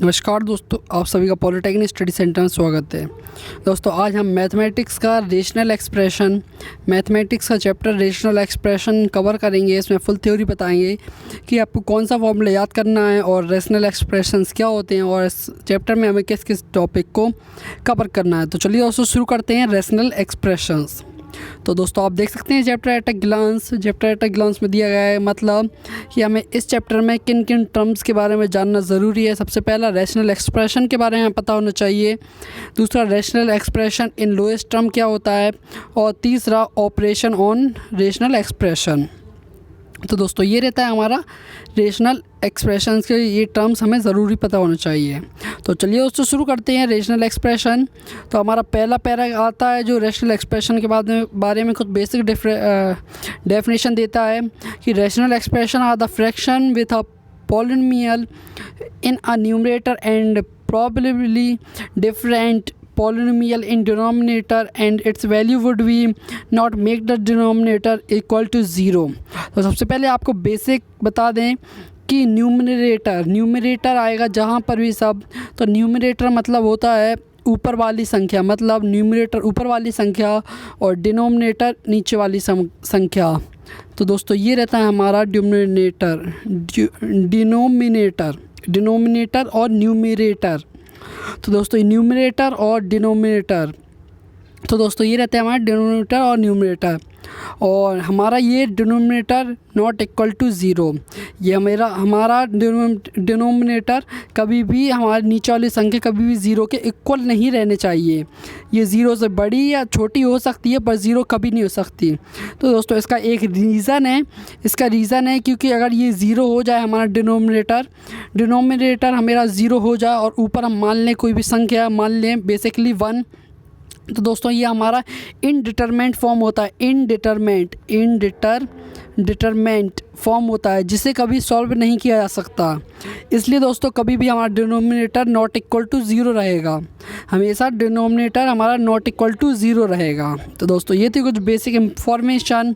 नमस्कार दोस्तों, आप सभी का पॉलिटेक्निक स्टडी सेंटर में स्वागत है। दोस्तों आज हम मैथमेटिक्स का रेशनल एक्सप्रेशन मैथमेटिक्स का चैप्टर रेशनल एक्सप्रेशन कवर करेंगे। इसमें फुल थ्योरी बताएंगे कि आपको कौन सा फॉर्मूला याद करना है और रेशनल एक्सप्रेशंस क्या होते हैं और इस चैप्टर में हमें किस किस टॉपिक को कवर करना है। तो चलिए दोस्तों शुरू करते हैं रेशनल एक्सप्रेशंस। तो दोस्तों आप देख सकते हैं चैप्टर एट अ ग्लांस में दिया गया है, मतलब कि हमें इस चैप्टर में किन किन टर्म्स के बारे में जानना ज़रूरी है। सबसे पहला रेशनल एक्सप्रेशन के बारे में पता होना चाहिए, दूसरा rational expression in lowest term क्या होता है, और तीसरा ऑपरेशन ऑन रेशनल एक्सप्रेशन। तो दोस्तों ये रहता है हमारा रेशनल एक्सप्रेशंस के ये टर्म्स हमें ज़रूरी पता होना चाहिए। तो चलिए दोस्तों शुरू करते हैं रेशनल एक्सप्रेशन। तो हमारा पहला पैरा आता है जो रेशनल एक्सप्रेशन के बारे में कुछ बेसिक डेफिनेशन देता है कि rational expression are the fraction with a polynomial in a numerator and probably different polynomial in denominator and its value would be not make the denominator equal to 0। तो सबसे पहले आपको बेसिक बता दें कि न्यूमरेटर आएगा जहाँ पर भी सब, तो न्यूमरेटर मतलब होता है ऊपर वाली संख्या, मतलब न्यूमरेटर ऊपर वाली संख्या और डिनोमिनेटर नीचे वाली संख्या। तो दोस्तों ये रहता है हमारा डिनोमिनेटर और न्यूमरेटर। तो दोस्तों न्यूमरेटर और डिनोमिनेटर, तो दोस्तों ये रहते हैं हमारे डिनोमिनेटर और न्यूमरेटर, और हमारा ये denominator not equal to zero. ये हमारा डिनोमिनेटर कभी भी हमारी नीचे वाली संख्या कभी भी ज़ीरो के इक्वल नहीं रहने चाहिए। ये ज़ीरो से बड़ी या छोटी हो सकती है पर ज़ीरो कभी नहीं हो सकती। तो दोस्तों इसका एक रीज़न है, क्योंकि अगर ये ज़ीरो हो जाए हमारा डिनोमिनेटर हमारा ज़ीरो हो जाए और ऊपर हम मान लें कोई भी संख्या, मान लें बेसिकली 1, तो दोस्तों ये हमारा इनडिटरमिनेंट फॉर्म होता है। इनडिटरमिनेंट फॉर्म होता है जिसे कभी सॉल्व नहीं किया जा सकता। इसलिए दोस्तों कभी भी हमारा denominator not equal to zero रहेगा, हमेशा डिनोमिनेटर हमारा नॉट इक्वल टू ज़ीरो रहेगा। तो दोस्तों ये थी कुछ बेसिक इंफॉर्मेशन।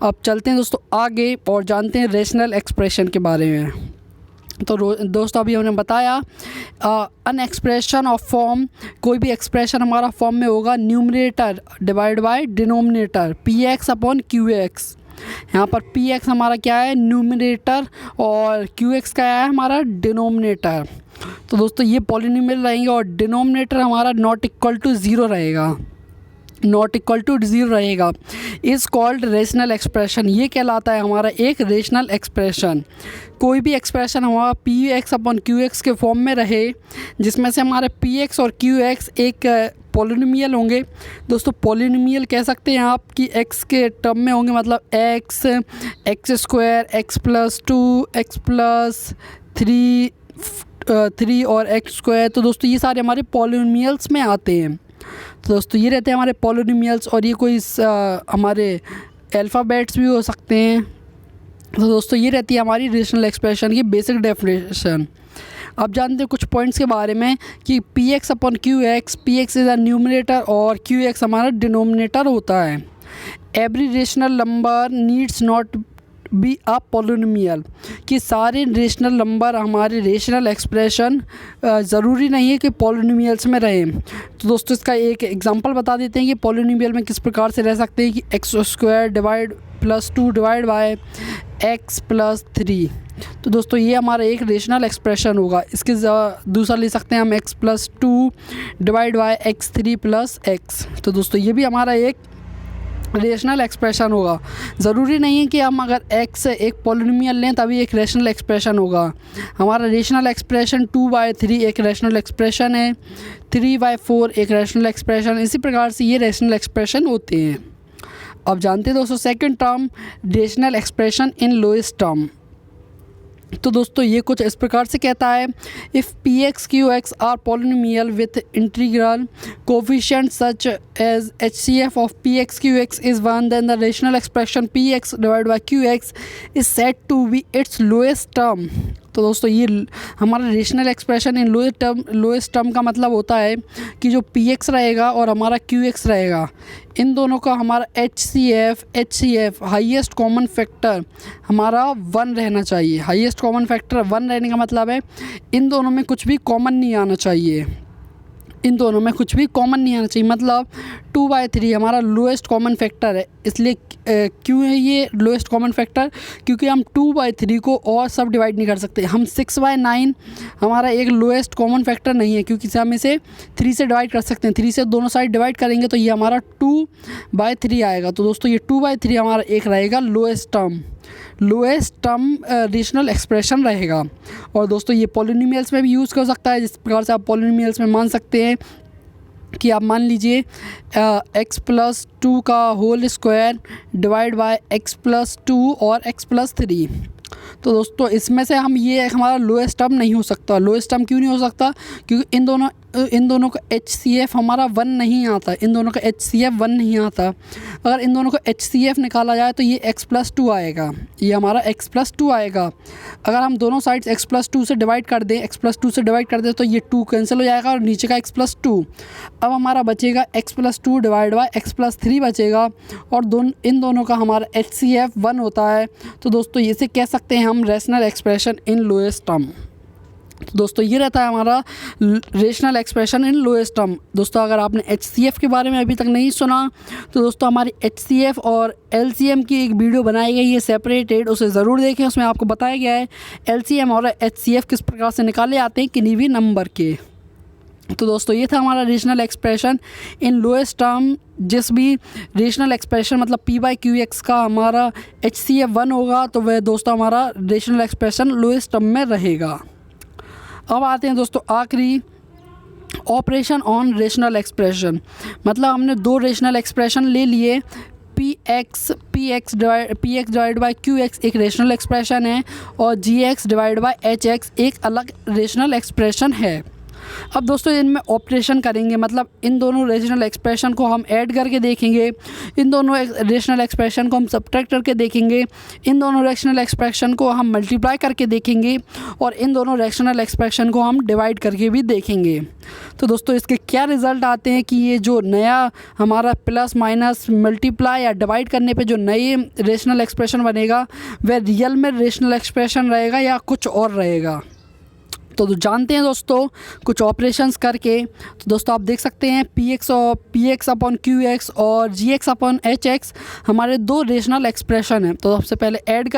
अब चलते हैं दोस्तों आगे और जानते हैं रेशनल एक्सप्रेशन के बारे में। तो दोस्तों अभी हमने बताया अन एक्सप्रेशन ऑफ फॉर्म, कोई भी एक्सप्रेशन हमारा फॉर्म में होगा numerator divide by denominator px upon qx। यहाँ पर px हमारा क्या है, न्यूमरेटर, और qx क्या है हमारा डिनोमिनेटर। तो दोस्तों ये पॉलिनोमियल रहेंगे और डिनोमिनेटर हमारा नॉट इक्वल टू ज़ीरो रहेगा, इज़ कॉल्ड रेशनल एक्सप्रेशन। ये कहलाता है हमारा एक रेशनल एक्सप्रेशन। कोई भी एक्सप्रेशन हमारा P x upon Q x के फॉर्म में रहे, जिसमें से हमारे पी एक्स और क्यू एक्स एक पॉलिनोमियल होंगे। दोस्तों पॉलिनोमियल कह सकते हैं आप कि एक्स के टर्म में होंगे, मतलब x square, x plus 2, x plus 3 और एक्स स्क्वायर। तो दोस्तों ये सारे हमारे पॉलिनोमियल्स में आते हैं। तो दोस्तों ये रहते हैं हमारे पॉलिनोमियल्स, और ये कोई हमारे अल्फ़ाबेट्स भी हो सकते हैं। तो दोस्तों ये रहती है हमारी रेशनल एक्सप्रेशन की बेसिक डेफिनेशन। अब जानते हैं कुछ पॉइंट्स के बारे में कि P x upon Q x, P x is a numerator और क्यू एक्स हमारा डिनोमिनेटर होता है। Every rational number needs not be a polynomial, कि सारे रेशनल नंबर हमारे रेशनल एक्सप्रेशन ज़रूरी नहीं है कि पॉलिनोमियल्स में रहें। तो दोस्तों इसका एक एग्जांपल बता देते हैं कि पॉलिनोमियल में किस प्रकार से रह सकते हैं, कि x square divide plus 2 divide by x plus 3। तो दोस्तों ये हमारा एक रेशनल एक्सप्रेशन होगा। इसके दूसरा ले सकते हैं हम x plus 2 divide by x 3 plus x. तो दोस्तों ये भी हमारा एक रेशनल एक्सप्रेशन होगा। ज़रूरी नहीं है कि हम अगर x एक पॉलिनोमियल लें तभी एक रेशनल एक्सप्रेशन होगा। हमारा रेशनल एक्सप्रेशन 2/3 एक रेशनल एक्सप्रेशन है, 3/4 एक रेशनल एक्सप्रेशन, इसी प्रकार से ये रेशनल एक्सप्रेशन होते हैं। अब जानते हैं दोस्तों second term rational expression in lowest term. तो दोस्तों ये कुछ इस प्रकार से कहता है, if P X Q X are polynomial with integral coefficient such as H C F of P X Q X is 1, then the rational expression P X divide by Q X is said to be its lowest term. तो दोस्तों ये हमारा rational expression in lowest term का मतलब होता है कि जो पी एक्स रहेगा और हमारा क्यू एक्स रहेगा, इन दोनों का हमारा H C F highest common factor हमारा 1 रहना चाहिए। हाईएस्ट कॉमन फैक्टर 1 रहने का मतलब है इन दोनों में कुछ भी कॉमन नहीं आना चाहिए, इन दोनों में कुछ भी कॉमन नहीं आना चाहिए। मतलब 2/3 हमारा लोएस्ट कॉमन फैक्टर है, इसलिए क्यों है ये लोएस्ट कॉमन फैक्टर, क्योंकि हम 2/3 को और सब डिवाइड नहीं कर सकते। हम 6/9 हमारा एक लोएस्ट कॉमन फैक्टर नहीं है, क्योंकि हम इसे 3 से डिवाइड कर सकते हैं। 3 से दोनों साइड डिवाइड करेंगे तो ये हमारा 2/3 आएगा। तो दोस्तों ये 2/3 हमारा एक रहेगा लोएस्ट टर्म रेशनल एक्सप्रेशन रहेगा। और दोस्तों ये पॉलिनोमियल्स में भी यूज़ कर सकता है, जिस प्रकार से आप पॉलिनोमियल्स में मान सकते हैं कि आप मान लीजिए x+2 का whole square divide by x+2 और x+3। तो दोस्तों इसमें से हम ये हमारा लोएस्ट टर्म नहीं हो सकता। लोएस्ट टर्म क्यों नहीं हो सकता, क्योंकि इन दोनों का HCF हमारा 1 नहीं आता, इन दोनों का HCF 1 नहीं आता। अगर इन दोनों का HCF निकाला जाए तो ये x+2 आएगा, ये हमारा x+2 आएगा। अगर हम दोनों साइड्स x+2 से डिवाइड कर दें तो ये 2 कैंसिल हो जाएगा और नीचे का x+2। अब हमारा बचेगा x+2 डिवाइड बाय x+3 बचेगा, और इन दोनों का हमारा HCF 1 होता है। तो दोस्तों इसे कह सकते हैं हम rational expression in lowest term. तो दोस्तों ये रहता है हमारा rational expression in lowest term. दोस्तों अगर आपने HCF के बारे में अभी तक नहीं सुना तो दोस्तों हमारी HCF और LCM की एक वीडियो बनाई गई है सेपरेटेड, उसे ज़रूर देखें। उसमें आपको बताया गया है LCM और HCF किस प्रकार से निकाले जाते हैं किन्हीं भी नंबर के। तो दोस्तों ये था हमारा rational expression in lowest term. जिस भी रेशनल एक्सप्रेशन मतलब P/QX का हमारा HCF 1 होगा तो वह दोस्तों हमारा रेशनल एक्सप्रेशन लोएस्ट टर्म में रहेगा। अब आते हैं दोस्तों आखिरी ऑपरेशन ऑन रेशनल एक्सप्रेशन। मतलब हमने 2 रेशनल एक्सप्रेशन ले लिए, px डिवाइड बाय qx एक रेशनल एक्सप्रेशन है और gx डिवाइड बाय hx एक अलग रेशनल एक्सप्रेशन है। अब दोस्तों इनमें ऑपरेशन करेंगे, मतलब इन दोनों रेशनल एक्सप्रेशन को हम ऐड करके देखेंगे, इन दोनों रेशनल एक्सप्रेशन को हम सब्ट्रैक्ट करके देखेंगे, इन दोनों रेशनल एक्सप्रेशन को हम मल्टीप्लाई करके देखेंगे और इन दोनों रेशनल एक्सप्रेशन को हम डिवाइड करके भी देखेंगे। तो दोस्तों इसके क्या रिज़ल्ट आते हैं कि ये जो नया हमारा प्लस माइनस मल्टीप्लाई या डिवाइड करने पे जो नए रेशनल एक्सप्रेशन बनेगा वह रियल में रेशनल एक्सप्रेशन रहेगा या कुछ और रहेगा। तो जानते हैं दोस्तों कुछ ऑपरेशंस करके। तो दोस्तों आप देख सकते हैं px अपॉन qx और gx अपॉन hx हमारे 2 रेशनल एक्सप्रेशन हैं। तो सबसे पहले ऐड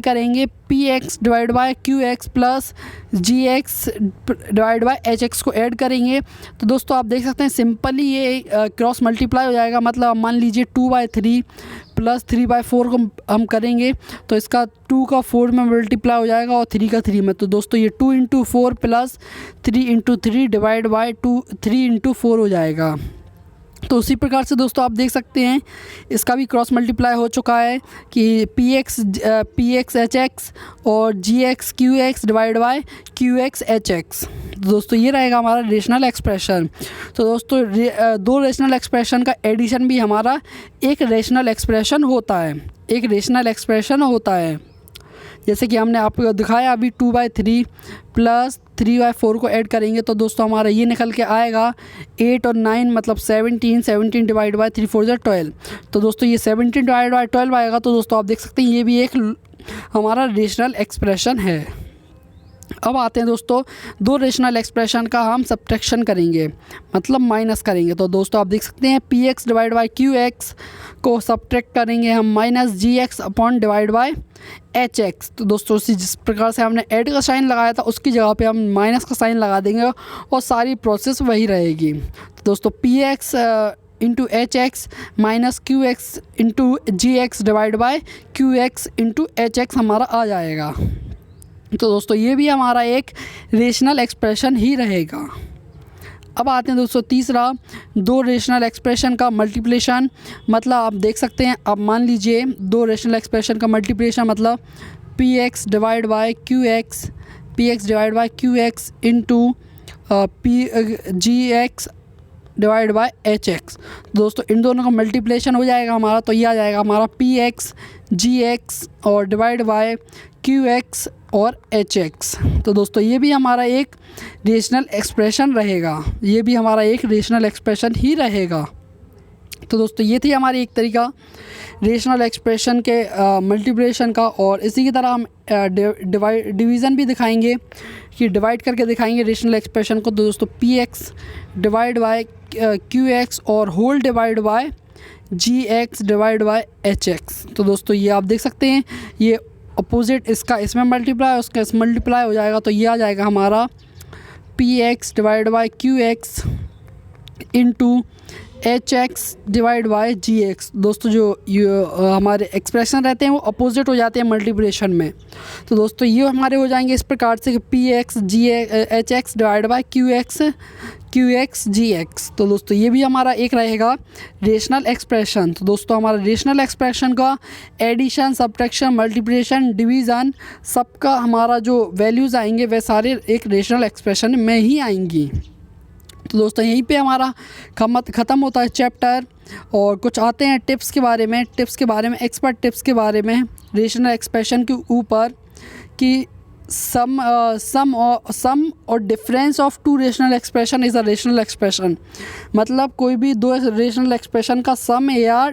करेंगे px divide by qx plus gx divide by hx को ऐड करेंगे। तो दोस्तों आप देख सकते हैं सिंपली ये क्रॉस मल्टीप्लाई हो जाएगा। मतलब मान लीजिए 2/3 प्लस 3/4 को हम करेंगे तो इसका 2 का 4 में मल्टीप्लाई हो जाएगा और 3 का 3 में। तो दोस्तों ये 2 × 4 प्लस 3 × 3 डिवाइड बाय 3 × 4 हो जाएगा। तो उसी प्रकार से दोस्तों आप देख सकते हैं इसका भी क्रॉस मल्टीप्लाई हो चुका है कि px hx और gx qx divide by qx hx। दोस्तों ये रहेगा हमारा रेशनल एक्सप्रेशन। तो दोस्तों 2 रेशनल एक्सप्रेशन का एडिशन भी हमारा एक रेशनल एक्सप्रेशन होता है। जैसे कि हमने आपको दिखाया अभी 2/3 प्लस 3/4 को ऐड करेंगे तो दोस्तों हमारा ये निकल के आएगा 8 और 9 मतलब 17 डिवाइड बाय 3 4 12। तो दोस्तों ये 17 डिवाइड बाय 12 आएगा। तो दोस्तों आप देख सकते हैं ये भी एक हमारा रेशनल एक्सप्रेशन है। अब आते हैं दोस्तों 2 रेशनल एक्सप्रेशन का हम सब्ट्रैक्शन करेंगे, मतलब माइनस करेंगे। तो दोस्तों आप देख सकते हैं px डिवाइड बाय qx को सब्ट्रैक्ट करेंगे हम minus gx upon divide by hx। तो दोस्तों जिस प्रकार से हमने ऐड का साइन लगाया था उसकी जगह पे हम माइनस का साइन लगा देंगे और सारी प्रोसेस वही रहेगी। तो दोस्तों px into hx minus qx into gx divide by qx into hx हमारा आ जाएगा। तो दोस्तों ये भी हमारा एक रेशनल एक्सप्रेशन ही रहेगा। अब आते हैं दोस्तों तीसरा 2 रेशनल एक्सप्रेशन का मल्टीप्लिकेशन। मतलब आप देख सकते हैं, अब मान लीजिए 2 रेशनल एक्सप्रेशन का मल्टीप्लिकेशन मतलब px divide by qx into gx divide by hx। दोस्तों इन दोनों का मल्टीप्लिकेशन हो जाएगा हमारा, तो ये आ जाएगा हमारा px gx और डिवाइड बाय QX और HX। तो दोस्तों ये भी हमारा एक रेशनल एक्सप्रेशन रहेगा, ये भी हमारा एक रेशनल एक्सप्रेशन ही रहेगा। तो दोस्तों ये थी हमारी एक तरीका रेशनल एक्सप्रेशन के मल्टीप्लिकेशन का। और इसी की तरह हम डिवीज़न भी दिखाएंगे कि डिवाइड करके दिखाएंगे रेशनल एक्सप्रेशन को। तो दोस्तों PX डिवाइड बाय QX और whole divide by GX divide by HX। तो दोस्तों ये आप देख सकते हैं, ये अपोजिट इसका इसमें मल्टीप्लाई उसका इस मल्टीप्लाई हो जाएगा, तो ये आ जाएगा हमारा PX divide by QX into HX divide by GX। दोस्तों जो हमारे एक्सप्रेशन रहते हैं वो अपोजिट हो जाते हैं मल्टीप्लिकेशन में। तो दोस्तों ये हमारे हो जाएंगे इस प्रकार से कि PX HX divide by QX GX। तो दोस्तों ये भी हमारा एक रहेगा रेशनल एक्सप्रेशन। तो दोस्तों हमारा रेशनल एक्सप्रेशन का एडिशन, सब्ट्रैक्शन, मल्टीप्लिकेशन, डिवीज़न सबका हमारा जो वैल्यूज़ आएंगे वे सारे एक रेशनल एक्सप्रेशन में ही आएंगी। तो दोस्तों यहीं पे हमारा ख़त्म होता है चैप्टर। और कुछ आते हैं टिप्स के बारे में, एक्सपर्ट टिप्स के बारे में रेशनल एक्सप्रेशन के ऊपर कि सम और difference of two rational expression is a rational expression. मतलब कोई भी दो रेशनल एक्सप्रेशन का सम या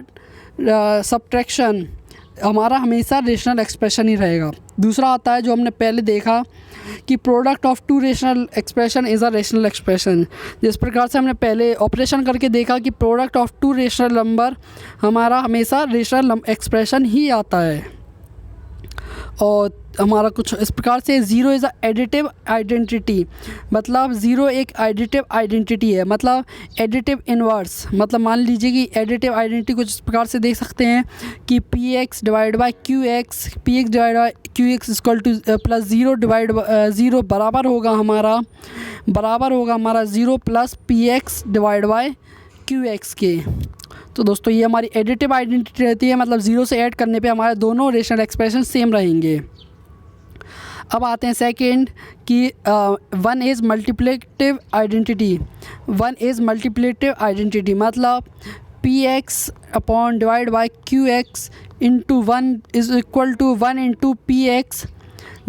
सब्ट्रैक्शन हमारा हमेशा रेशनल एक्सप्रेशन ही रहेगा। दूसरा आता है जो हमने पहले देखा कि product of two rational expression is a rational expression. जिस प्रकार से हमने पहले ऑपरेशन करके देखा कि product of two rational number हमारा हमेशा रेशनल एक्सप्रेशन ही आता है। और हमारा कुछ इस प्रकार से zero is a additive identity. मतलब ज़ीरो एक एडिटिव आइडेंटिटी है, मतलब एडिटिव इन्वर्स। मतलब मान लीजिए कि एडिटिव आइडेंटिटी कुछ इस प्रकार से देख सकते हैं कि PX divide by QX equal two plus zero बराबर होगा हमारा zero plus PX divide by QX के। तो दोस्तों ये हमारी एडिटिव आइडेंटिटी रहती है, मतलब ज़ीरो से ऐड करने पे हमारे दोनों रेशनल एक्सप्रेशन सेम रहेंगे। अब आते हैं सेकंड कि वन इज़ मल्टीप्लिकेटिव आइडेंटिटी। मतलब PX upon divide by QX into 1 is equal to 1 into PX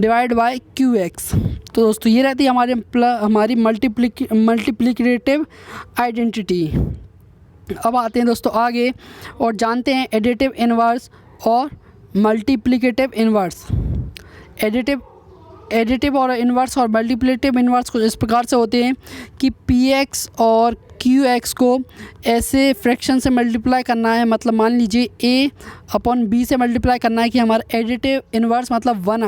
divide by QX। तो दोस्तों ये रहती है हमारी मल्टीप्लिकेटिव आइडेंटिटी। अब आते हैं दोस्तों आगे और जानते हैं एडिटिव इन्वर्स और मल्टीप्लिकेटिव इन्वर्स। एडिटिव और इन्वर्स और मल्टीप्लिकेटिव इन्वर्स कुछ इस प्रकार से होते हैं कि PX और QX को ऐसे फ्रैक्शन से मल्टीप्लाई करना है। मतलब मान लीजिए A अपॉन B से मल्टीप्लाई करना है कि हमारा एडिटिव इन्वर्स मतलब 1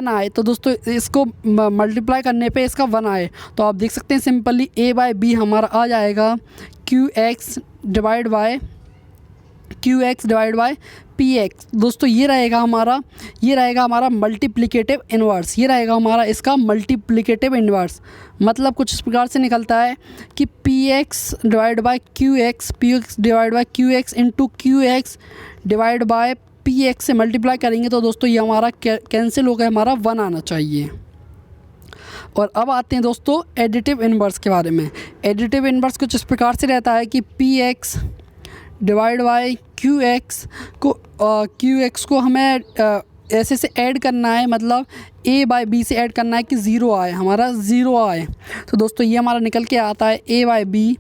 आए। तो दोस्तों इसको मल्टीप्लाई करने पे इसका 1 आए, तो आप देख सकते हैं सिंपली A बाय B हमारा आ जाएगा QX डिवाइड बाय PX। दोस्तों ये रहेगा हमारा मल्टीप्लिकेटिव इन्वर्स। ये रहेगा हमारा इसका मल्टीप्लिकेटिव इन्वर्स। मतलब कुछ इस प्रकार से निकलता है कि PX divide by QX into QX divide by PX से मल्टीप्लाई करेंगे तो दोस्तों ये हमारा कैंसिल हो गया, हमारा 1 आना चाहिए। और अब आते हैं दोस्तों एडिटिव इन्वर्स के बारे में। एडिटिव इन्वर्स कुछ इस प्रकार से रहता है कि PX डिवाइड बाय QX को हमें ऐसे से ऐड करना है। मतलब A बाय B से ऐड करना है कि ज़ीरो आए। तो दोस्तों ये हमारा निकल के आता है A बाय B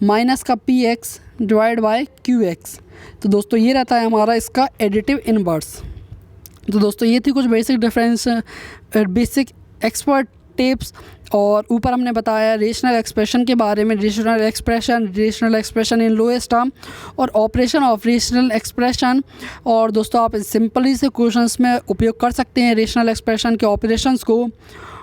माइनस का PX डिवाइड बाय QX। तो दोस्तों ये रहता है हमारा इसका एडिटिव इन्वर्स। तो दोस्तों ये थी कुछ बेसिक एक्सपर्ट टिप्स। और ऊपर हमने बताया रेशनल एक्सप्रेशन के बारे में, rational expression in lowest term और ऑपरेशन ऑफ रेशनल एक्सप्रेशन। और दोस्तों आप सिंपली से क्वेश्चंस में उपयोग कर सकते हैं रेशनल एक्सप्रेशन के ऑपरेशंस को।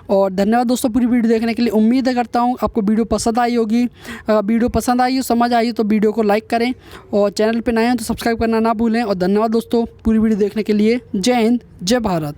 और धन्यवाद दोस्तों पूरी वीडियो देखने के लिए। उम्मीद करता हूँ आपको वीडियो पसंद आई होगी। वीडियो पसंद आई हो, समझ आई तो वीडियो को लाइक करें और चैनल पे नए हैं तो सब्सक्राइब करना ना भूलें। और धन्यवाद दोस्तों पूरी वीडियो देखने के लिए। जय हिंद, जय भारत।